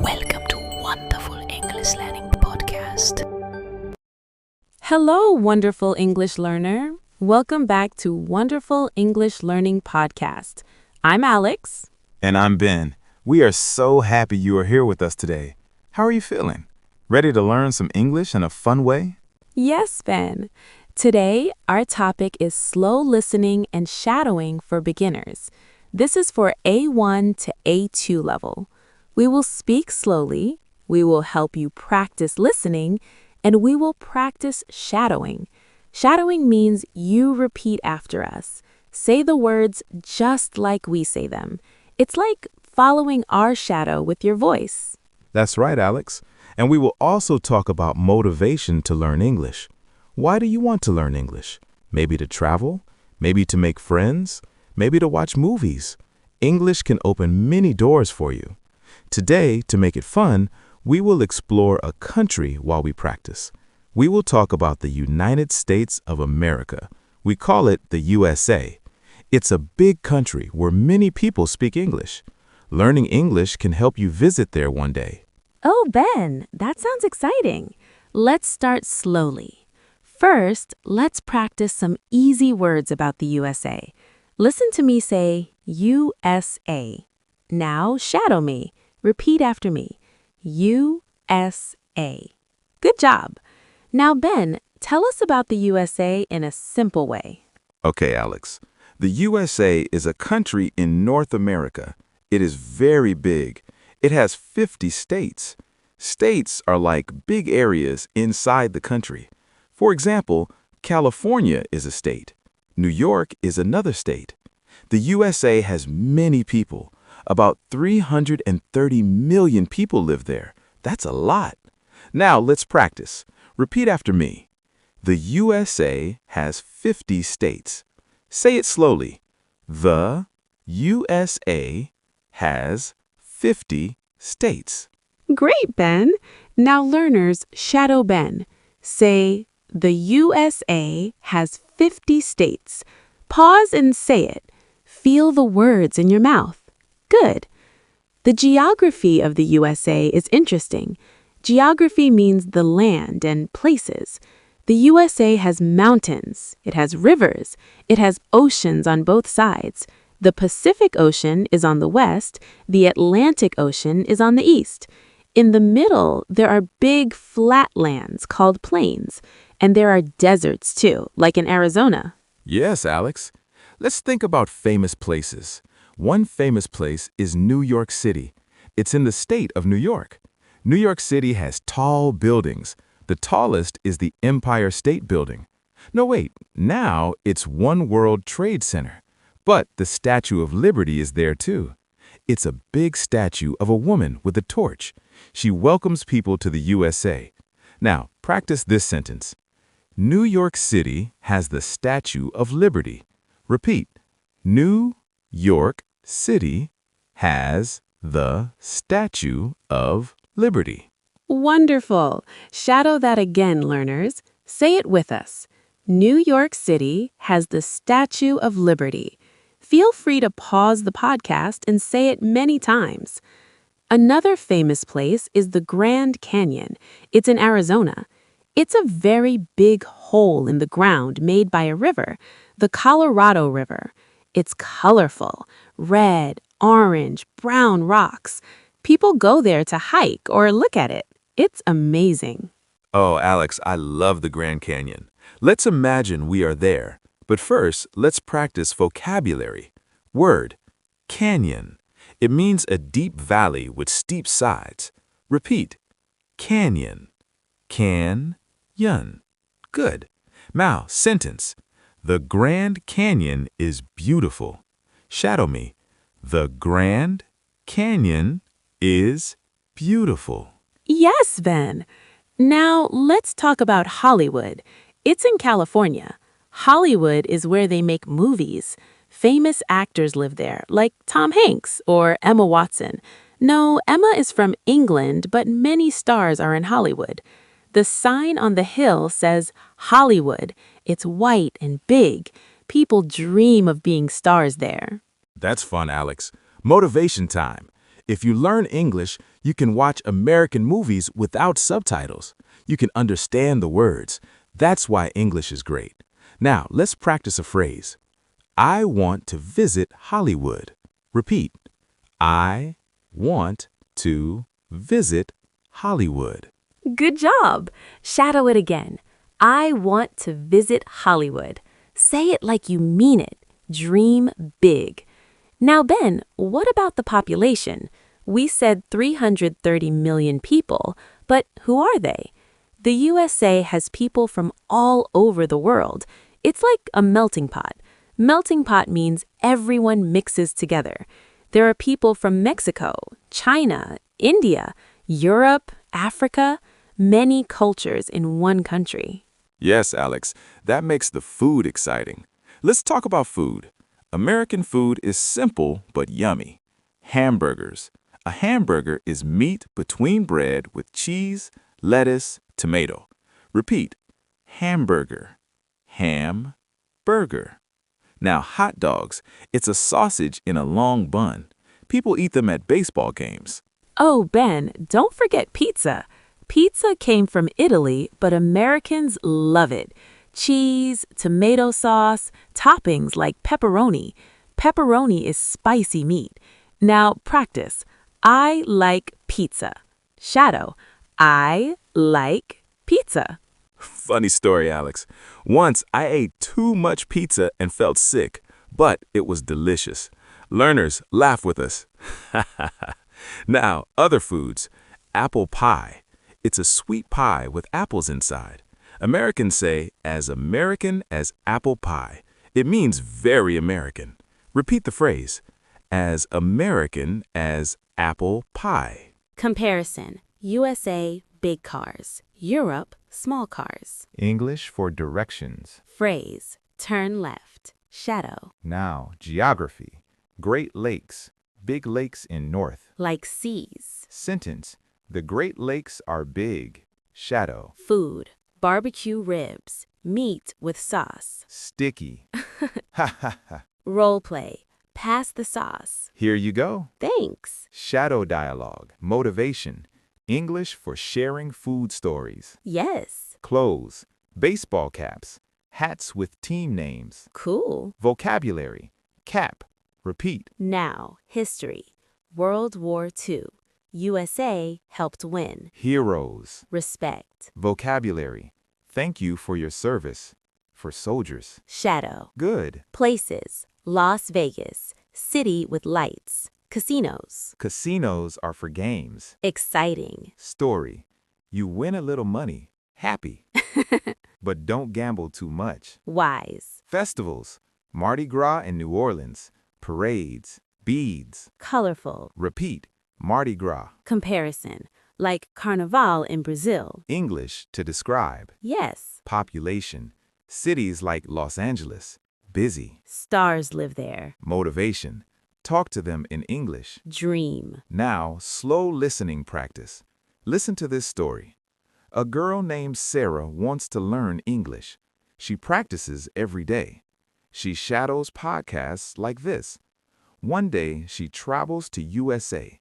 Welcome to Wonderful English Learning Podcast. Hello, wonderful English learner. Welcome back to Wonderful English Learning Podcast. I'm Alex. And I'm Ben. We are so happy you are here with us today. How are you feeling? Ready to learn some English in a fun way? Yes, Ben. Today, our topic is slow listening and shadowing for beginners. This is for A1 to A2 level. We will speak slowly, we will help you practice listening, and we will practice shadowing. Shadowing means you repeat after us. Say the words just like we say them. It's like following our shadow with your voice. That's right, Alex. And we will also talk about motivation to learn English. Why do you want to learn English? Maybe to travel? Maybe to make friends? Maybe to watch movies? English can open many doors for you. Today, to make it fun, we will explore a country while we practice. We will talk about the United States of America. We call it the USA. It's a big country where many people speak English. Learning English can help you visit there one day. Oh, Ben, that sounds exciting. Let's start slowly. First, let's practice some easy words about the USA. Listen to me say USA. Now shadow me. Repeat after me. USA. Good job. Now, Ben, tell us about the USA in a simple way. Okay, Alex. The USA is a country in North America. It is very big. It has 50 states. States are like big areas inside the country. For example, California is a state. New York is another state. The USA has many people. About 330 million people live there. That's a lot. Now let's practice. Repeat after me. The USA has 50 states. Say it slowly. The USA has 50 states. Great, Ben. Now, learners, shadow Ben. Say, the USA has 50 states. Pause and say it. Feel the words in your mouth. Good. The geography of the USA is interesting. Geography means the land and places. The USA has mountains, it has rivers, it has oceans on both sides. The Pacific Ocean is on the west, the Atlantic Ocean is on the east. In the middle, there are big flat lands called plains, and there are deserts too, like in Arizona. Yes, Alex. Let's think about famous places. One famous place is New York City. It's in the state of New York. New York City has tall buildings. The tallest is the Empire State Building. No, wait, now it's One World Trade Center. But the Statue of Liberty is there too. It's a big statue of a woman with a torch. She welcomes people to the USA. Now, practice this sentence. New York City has the Statue of Liberty. Repeat. New York City has the Statue of Liberty. Wonderful. Shadow that again, learners. Say it with us. New York City has the Statue of Liberty. Feel free to pause the podcast and say it many times. Another famous place is the Grand Canyon. It's in Arizona. It's a very big hole in the ground made by a river, the Colorado River. It's colorful, red, orange, brown rocks. People go there to hike or look at it. It's amazing. Oh, Alex, I love the Grand Canyon. Let's imagine we are there. But first, let's practice vocabulary. Word, canyon. It means a deep valley with steep sides. Repeat, canyon. Can-yon. Good. Now, sentence. The Grand Canyon is beautiful. Shadow me. The Grand Canyon is beautiful. Yes, Ben. Now, let's talk about Hollywood. It's in California. Hollywood is where they make movies. Famous actors live there, like Tom Hanks or Emma Watson. No, Emma is from England, but many stars are in Hollywood. The sign on the hill says Hollywood. It's white and big. People dream of being stars there. That's fun, Alex. Motivation time. If you learn English, you can watch American movies without subtitles. You can understand the words. That's why English is great. Now, let's practice a phrase. I want to visit Hollywood. Repeat. I want to visit Hollywood. Good job. Shadow it again. I want to visit Hollywood. Say it like you mean it. Dream big. Now, Ben, what about the population? We said 330 million people, but who are they? The USA has people from all over the world. It's like a melting pot. Melting pot means everyone mixes together. There are people from Mexico, China, India, Europe, Africa, many cultures in one country. Yes, Alex, that makes the food exciting. Let's talk about food. American food is simple but yummy. Hamburgers. A hamburger is meat between bread with cheese, lettuce, tomato. Repeat. Hamburger. Ham. Burger. Now, hot dogs. It's a sausage in a long bun. People eat them at baseball games. Oh, Ben, don't forget pizza. Pizza came from Italy, but Americans love it. Cheese, tomato sauce, toppings like pepperoni. Pepperoni is spicy meat. Now, practice. I like pizza. Shadow. I like pizza. Funny story, Alex. Once I ate too much pizza and felt sick, but it was delicious. Learners, laugh with us. Now, other foods. Apple pie. It's a sweet pie with apples inside. Americans say, as American as apple pie. It means very American. Repeat the phrase. As American as apple pie. Comparison. USA, big cars. Europe, small cars. English for directions. Phrase. Turn left. Shadow. Now, geography. Great Lakes. Big lakes in north. Like seas. Sentence. The Great Lakes are big. Shadow. Food. Barbecue ribs. Meat with sauce. Sticky. Ha ha ha. Role play. Pass the sauce. Here you go. Thanks. Shadow dialogue. Motivation. English for sharing food stories. Yes. Clothes. Baseball caps. Hats with team names. Cool. Vocabulary. Cap. Repeat. Now, history. World War II. USA helped win. Heroes. Respect. Vocabulary. Thank you for your service. For soldiers. Shadow. Good. Places. Las Vegas. City with lights. Casinos. Casinos are for games. Exciting. Story. You win a little money. Happy. But don't gamble too much. Wise. Festivals. Mardi Gras in New Orleans. Parades. Beads. Colorful. Repeat. Mardi Gras. Comparison. Like Carnival in Brazil. English to describe. Yes. Population. Cities like Los Angeles. Busy. Stars live there. Motivation. Talk to them in English. Dream. Now, slow listening practice. Listen to this story. A girl named Sarah wants to learn English. She practices every day. She shadows podcasts like this. One day, she travels to USA.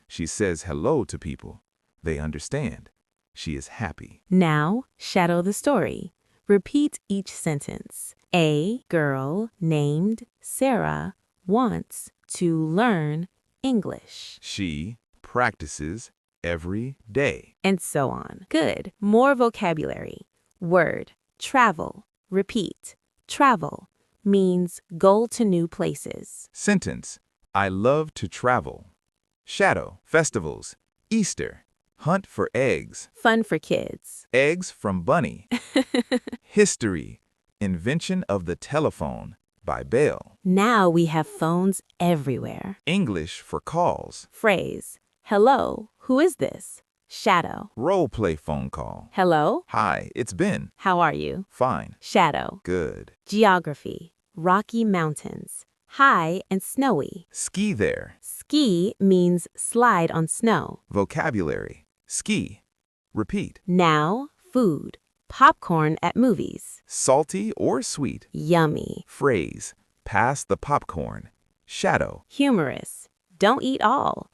She says hello to people. They understand. She is happy. Now, shadow the story. Repeat each sentence. A girl named Sarah wants to learn English. She practices every day. And so on. Good. More vocabulary. Word. Travel. Repeat. Travel means go to new places. Sentence. I love to travel. Shadow. Festivals. Easter. Hunt for eggs. Fun for kids. Eggs from bunny. History. Invention of the telephone by Bell. Now we have phones everywhere. English for calls. Phrase. Hello, who is this? Shadow. Role play phone call. Hello? Hi, it's Ben. How are you? Fine. Shadow. Good. Geography. Rocky Mountains. High and snowy. Ski there. Ski means slide on snow. Vocabulary. Ski. Repeat. Now, food. Popcorn at movies. Salty or sweet. Yummy. Phrase. Pass the popcorn. Shadow. Humorous. don't eat all.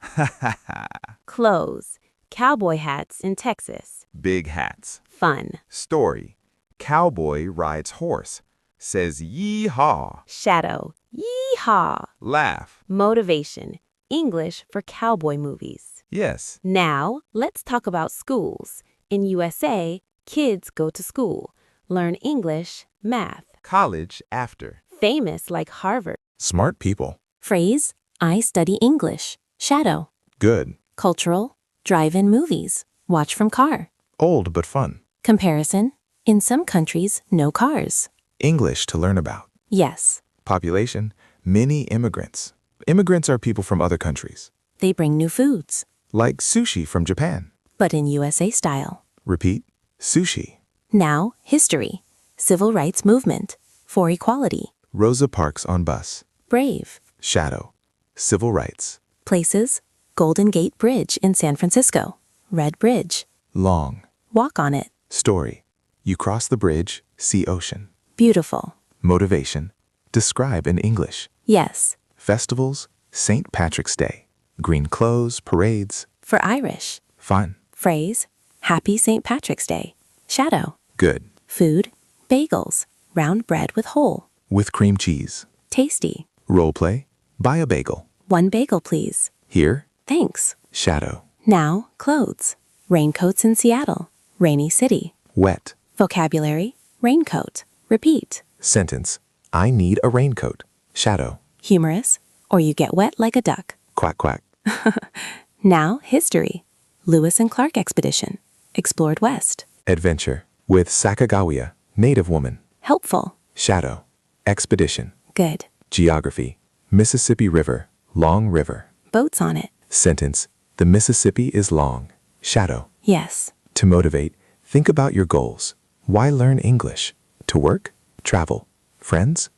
Clothes, cowboy hats in Texas. Big hats. Fun. Story. Cowboy rides horse. Says yee-haw. Shadow, yeehaw. Laugh. Motivation, English for cowboy movies. Yes. Now, let's talk about schools. In USA, kids go to school, learn English, math. College after. Famous like Harvard. Smart people. Phrase, I study English. Shadow. Good. Cultural, drive-in movies. Watch from car. Old but fun. Comparison, in some countries, no cars. English to learn about. Yes, Population, many immigrants. Immigrants are people from other countries. they bring new foods, Like sushi from Japan. but in USA style. Repeat, sushi. Now, history, civil rights movement, for equality, Rosa Parks on bus. brave, Shadow. Civil rights. places, Golden Gate Bridge in San Francisco, Red Bridge, Long. walk on it, Story. You cross the bridge, see ocean. beautiful. Motivation. Describe in English. Yes, Festivals, St. Patrick's Day. Green clothes, parades. for Irish, Fun. phrase, Happy St. Patrick's Day, shadow, Good. food, bagels, round bread with hole, With cream cheese. tasty, Role play. Buy a bagel. one bagel please, Here. thanks. Shadow. Now, clothes, raincoats in Seattle, rainy city, Wet. vocabulary, raincoat, repeat, Sentence. I need a raincoat. Shadow. humorous, or you get wet like a duck. Quack quack. Now, history, Lewis and Clark expedition, explored west, Adventure. With Sacagawea. Native woman. helpful, Shadow. Expedition. good, Geography. Mississippi River. Long river. boats on it, Sentence. The Mississippi is long. Shadow. yes, To motivate, think about your goals. Why learn English? To work? Travel? Friends?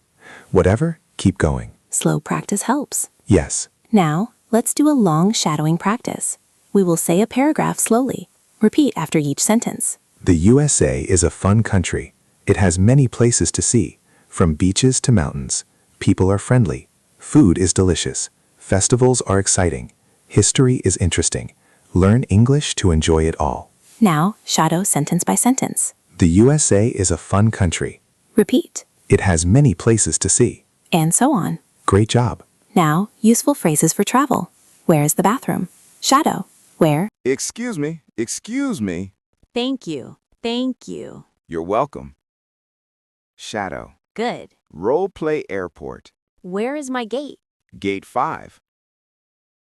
Whatever, keep going. slow practice helps. Yes. Now, let's do a long shadowing practice. We will say a paragraph slowly. Repeat after each sentence. The USA is a fun country. It has many places to see, from beaches to mountains. People are friendly. Food is delicious. Festivals are exciting. History is interesting. Learn English to enjoy it all. Now, shadow sentence by sentence. The USA is a fun country. Repeat, It has many places to see. and so on. Great job. Now, useful phrases for travel. Where is the bathroom? Shadow, where? Excuse me. Excuse me. Thank you. Thank you. You're welcome. Shadow. Good. Role play airport. Where is my gate? Gate 5.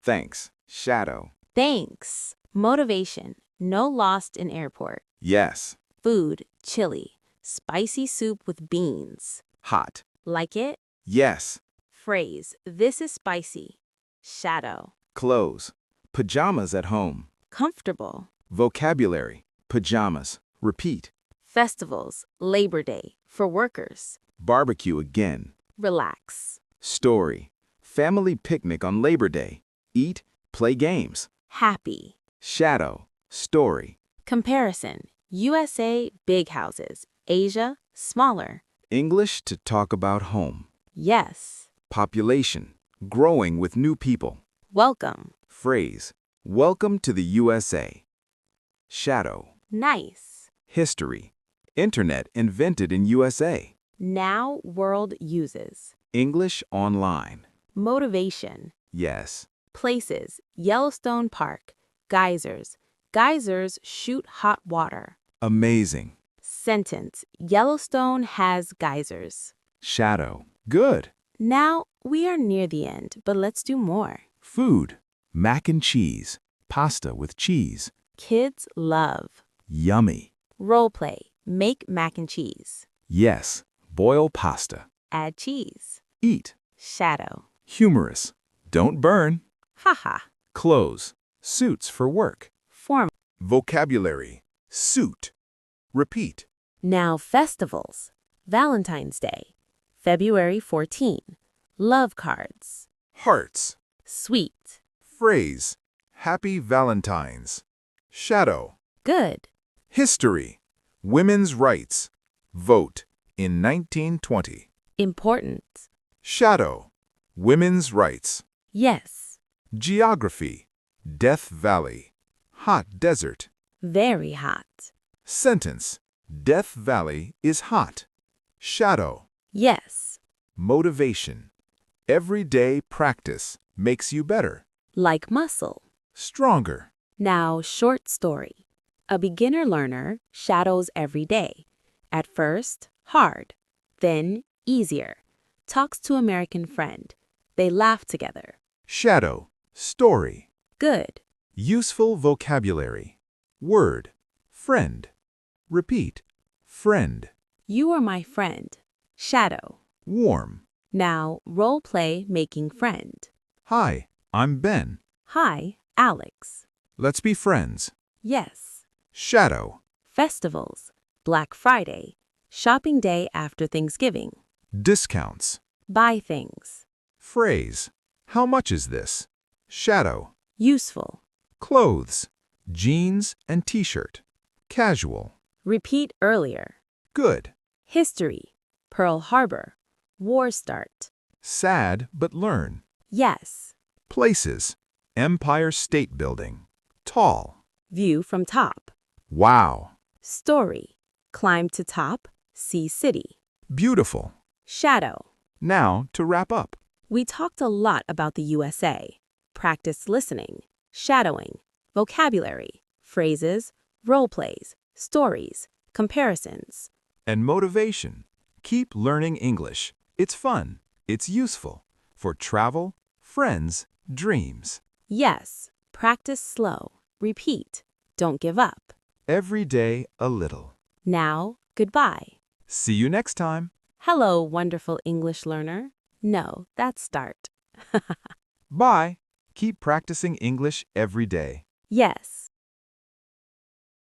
Thanks. Shadow. Thanks. Motivation, no lost in airport. Yes. Food, chili. Spicy soup with beans. Hot. Like it? Yes. Phrase, this is spicy. Shadow. Clothes. Pajamas at home. Comfortable. Vocabulary. Pajamas. Repeat. Festivals, Labor Day, for workers. Barbecue again. Relax. Story. Family picnic on Labor Day. Eat, play games. Happy. Shadow. Story. Comparison, USA, big houses. Asia, smaller. English to talk about home. Yes. Population. Growing with new people. Welcome. Phrase. Welcome to the USA. Shadow. Nice. History. Internet invented in USA. Now world uses. English online. Motivation. Yes. Places, Yellowstone Park. Geysers. Geysers shoot hot water. Amazing. Sentence, Yellowstone has geysers. Shadow. Good. Now, we are near the end, but let's do more. Food. Mac and cheese. Pasta with cheese. Kids love. Yummy. Role play, make mac and cheese. Yes. Boil pasta. Add cheese. Eat. Shadow. Humorous. Don't burn. Haha. Clothes. Suits for work. Form. Vocabulary. Suit. Repeat. Now festivals. Valentine's Day. February 14. Love cards. Hearts. Sweet. Phrase. Happy Valentine's. Shadow. Good. History. Women's rights. Vote in 1920. Important. Shadow. Women's rights. Yes. Geography. Death Valley. Hot desert. Very hot. Sentence. Death Valley is hot. Shadow. Yes. Motivation. Everyday practice makes you better. Like muscle. Stronger. Now, short story. A beginner learner shadows every day. At first, hard. Then, easier. Talks to American friend. They laugh together. Shadow. Story. Good. Useful vocabulary. Word. Friend. Repeat. Friend. You are my friend. Shadow. Warm. Now, role play making friend. Hi, I'm Ben. Hi, Alex. Let's be friends. Yes. Shadow. Festivals. Black Friday. Shopping day after Thanksgiving. Discounts. Buy things. Phrase. How much is this? Shadow. Useful. Clothes. Jeans and t-shirt. Casual. Repeat earlier. Good. History. Pearl Harbor. War start. Sad but learn. Yes. Places. Empire State Building. Tall. View from top. Wow. Story. Climb to top. See city. Beautiful. Shadow. Now to wrap up. We talked a lot about the USA. Practice listening, shadowing, vocabulary, phrases, role plays, stories, comparisons. And motivation. Keep learning English. It's fun. It's useful. For travel, friends, dreams. Yes, practice slow. Repeat. Don't give up. Every day a little. Now, goodbye. See you next time. Hello, wonderful English learner. No, that's start. Bye. Keep practicing English every day. Yes.